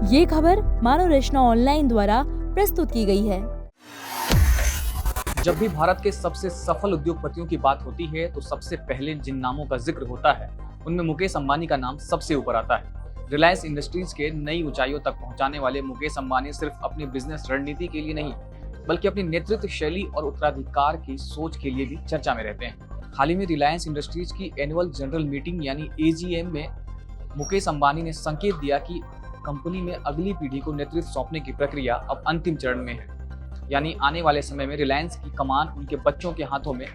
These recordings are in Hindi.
ये खबर मानव रचना ऑनलाइन द्वारा प्रस्तुत की गई है। जब भी भारत के सबसे सफल उद्योगपतियों की बात होती है तो सबसे पहले जिन नामों का जिक्र होता है उनमें मुकेश अंबानी का नाम सबसे ऊपर आता है। रिलायंस इंडस्ट्रीज के नई ऊंचाइयों तक पहुंचाने वाले मुकेश अंबानी सिर्फ अपनी बिजनेस रणनीति के लिए नहीं बल्कि अपनी नेतृत्व शैली और उत्तराधिकार की सोच के लिए भी चर्चा में रहते हैं। हाल ही में रिलायंस इंडस्ट्रीज की एनुअल जनरल मीटिंग यानी AGM में मुकेश अंबानी ने संकेत दिया कि कंपनी में अगली पीढ़ी को नेतृत्व सौंपने की प्रक्रिया अब अंतिम चरण में है, यानी आने वाले समय में रिलायंस की कमान उनके बच्चों के हाथों में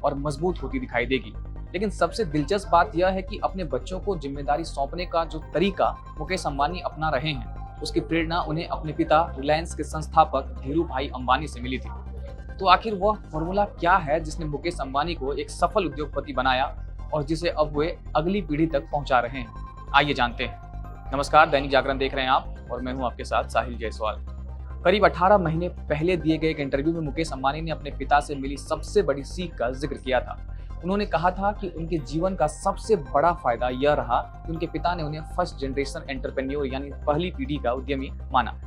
और मजबूत होती दिखाई देगी। लेकिन सबसे दिलचस्प बात यह है कि अपने बच्चों को जिम्मेदारी सौंपने का जो तरीका मुकेश अंबानी अपना रहे हैं उसकी प्रेरणा उन्हें अपने पिता रिलायंस के संस्थापक धीरू भाई अंबानी से मिली थी। तो आखिर वह फॉर्मूला क्या है जिसने मुकेश अंबानी को एक सफल उद्योगपति बनाया और जिसे अब वे अगली पीढ़ी तक पहुंचा रहे हैं? आइए जानते हैं। नमस्कार, दैनिक जागरण देख रहे हैं आप और मैं हूं आपके साथ साहिल जायसवाल। करीब 18 महीने पहले दिए गए एक इंटरव्यू में मुकेश अंबानी ने अपने पिता से मिली सबसे बड़ी सीख का जिक्र किया था। उन्होंने कहा था कि उनके जीवन का सबसे बड़ा फायदा यह रहा कि उनके पिता ने उन्हें फर्स्ट जनरेशन एंटरप्रेन्योर यानी पहली पीढ़ी का उद्यमी माना।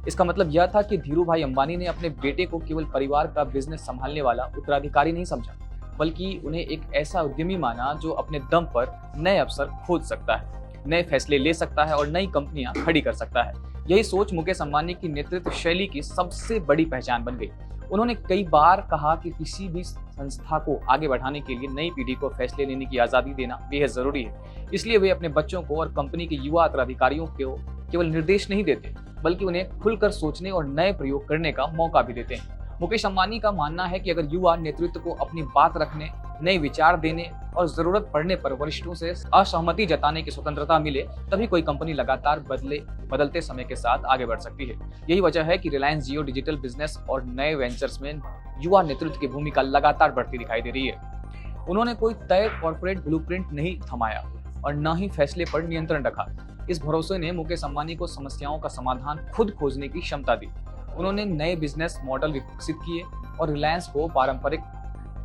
इसका मतलब यह था कि धीरू भाई अंबानी ने अपने बेटे को केवल परिवार का बिजनेस संभालने वाला उत्तराधिकारी नहीं समझा बल्कि उन्हें एक ऐसा उद्यमी माना जो अपने दम पर नए अवसर खोज सकता है, नए फैसले ले सकता है और नई कंपनियां खड़ी कर सकता है। यही सोच मुकेश अंबानी की नेतृत्व शैली की सबसे बड़ी पहचान बन गई। उन्होंने कई बार कहा कि किसी भी संस्था को आगे बढ़ाने के लिए नई पीढ़ी को फैसले लेने की आज़ादी देना बेहद जरूरी है। इसलिए वे अपने बच्चों को और कंपनी के युवा उत्तराधिकारियों को केवल निर्देश नहीं देते बल्कि उन्हें खुलकर सोचने और नए प्रयोग करने का मौका भी देते हैं। मुकेश अंबानी का मानना है कि अगर युवा नेतृत्व को अपनी बात रखने, नए विचार देने और जरूरत पड़ने पर वरिष्ठों से असहमति जताने की स्वतंत्रता मिले तभी कोई कंपनी लगातार बदलते समय के साथ आगे बढ़ सकती है। यही वजह है कि रिलायंस जियो डिजिटल बिजनेस और नए वेंचर्स में युवा नेतृत्व की भूमिका लगातार बढ़ती दिखाई दे रही है। उन्होंने कोई तय कॉर्पोरेट ब्लूप्रिंट नहीं थमाया और न ही फैसले पर नियंत्रण रखा। इस भरोसे ने मुकेश अंबानी को समस्याओं का समाधान खुद खोजने की क्षमता दी। उन्होंने नए बिजनेस मॉडल विकसित किए और रिलायंस को पारंपरिक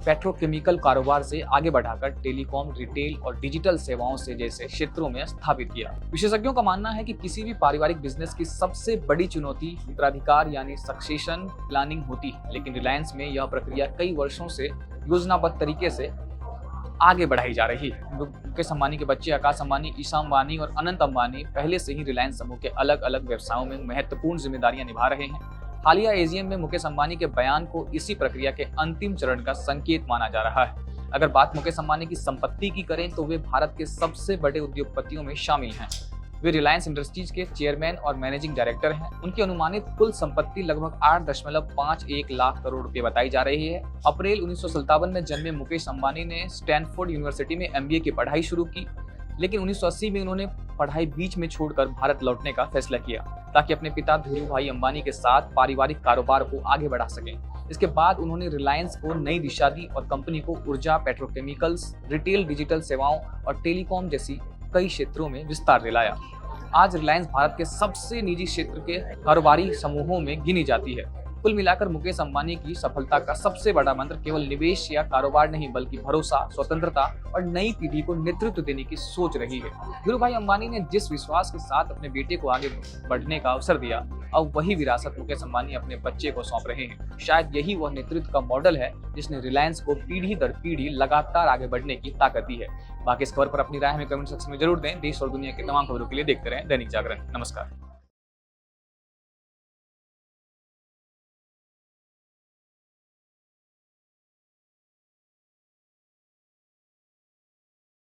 पेट्रोकेमिकल कारोबार से आगे बढ़ाकर टेलीकॉम, रिटेल और डिजिटल सेवाओं से जैसे क्षेत्रों में स्थापित किया। विशेषज्ञों का मानना है कि किसी भी पारिवारिक बिजनेस की सबसे बड़ी चुनौती उत्तराधिकार यानी सक्सेशन प्लानिंग होती है, लेकिन रिलायंस में यह प्रक्रिया कई वर्षों से योजनाबद्ध तरीके से आगे बढ़ाई जा रही है। मुकेश अंबानी के बच्चे आकाश अंबानी, ईशा अंबानी और अनंत अंबानी पहले से ही रिलायंस समूह के अलग अलग व्यवसायों में महत्वपूर्ण जिम्मेदारियां निभा रहे हैं। हालिया AGM में मुकेश अंबानी के बयान को इसी प्रक्रिया के अंतिम चरण का संकेत माना जा रहा है। अगर बात मुकेश अंबानी की संपत्ति की करें तो वे भारत के सबसे बड़े उद्योगपतियों में शामिल हैं। वे रिलायंस इंडस्ट्रीज के चेयरमैन और मैनेजिंग डायरेक्टर हैं। उनकी अनुमानित कुल संपत्ति लगभग 8.51 लाख करोड़ रुपए बताई जा रही है। अप्रैल 1957 में जन्मे मुकेश अंबानी ने स्टैनफोर्ड यूनिवर्सिटी में MBA की पढ़ाई शुरू की, लेकिन 1980 में उन्होंने पढ़ाई बीच में छोड़कर भारत लौटने का फैसला किया ताकि अपने पिता धीरू भाई अंबानी के साथ पारिवारिक कारोबार को आगे बढ़ा सकें। इसके बाद उन्होंने रिलायंस को नई दिशा दी और कंपनी को ऊर्जा, पेट्रोकेमिकल्स, रिटेल, डिजिटल सेवाओं और टेलीकॉम जैसी कई क्षेत्रों में विस्तार दिलाया। आज रिलायंस भारत के सबसे निजी क्षेत्र के कारोबारी समूहों में गिनी जाती है। कुल मिलाकर मुकेश अंबानी की सफलता का सबसे बड़ा मंत्र केवल निवेश या कारोबार नहीं बल्कि भरोसा, स्वतंत्रता और नई पीढ़ी को नेतृत्व देने की सोच रही है। धीरू भाई अंबानी ने जिस विश्वास के साथ अपने बेटे को आगे बढ़ने का अवसर दिया, अब वही विरासत मुकेश अंबानी अपने बच्चे को सौंप रहे हैं। शायद यही वह नेतृत्व का मॉडल है जिसने रिलायंस को पीढ़ी दर पीढ़ी लगातार आगे बढ़ने की ताकत दी है। बाकी इस खबर पर अपनी राय हमें कमेंट सेक्शन में जरूर दें। देश और दुनिया की तमाम खबरों के लिए देखते रहें दैनिक जागरण। नमस्कार।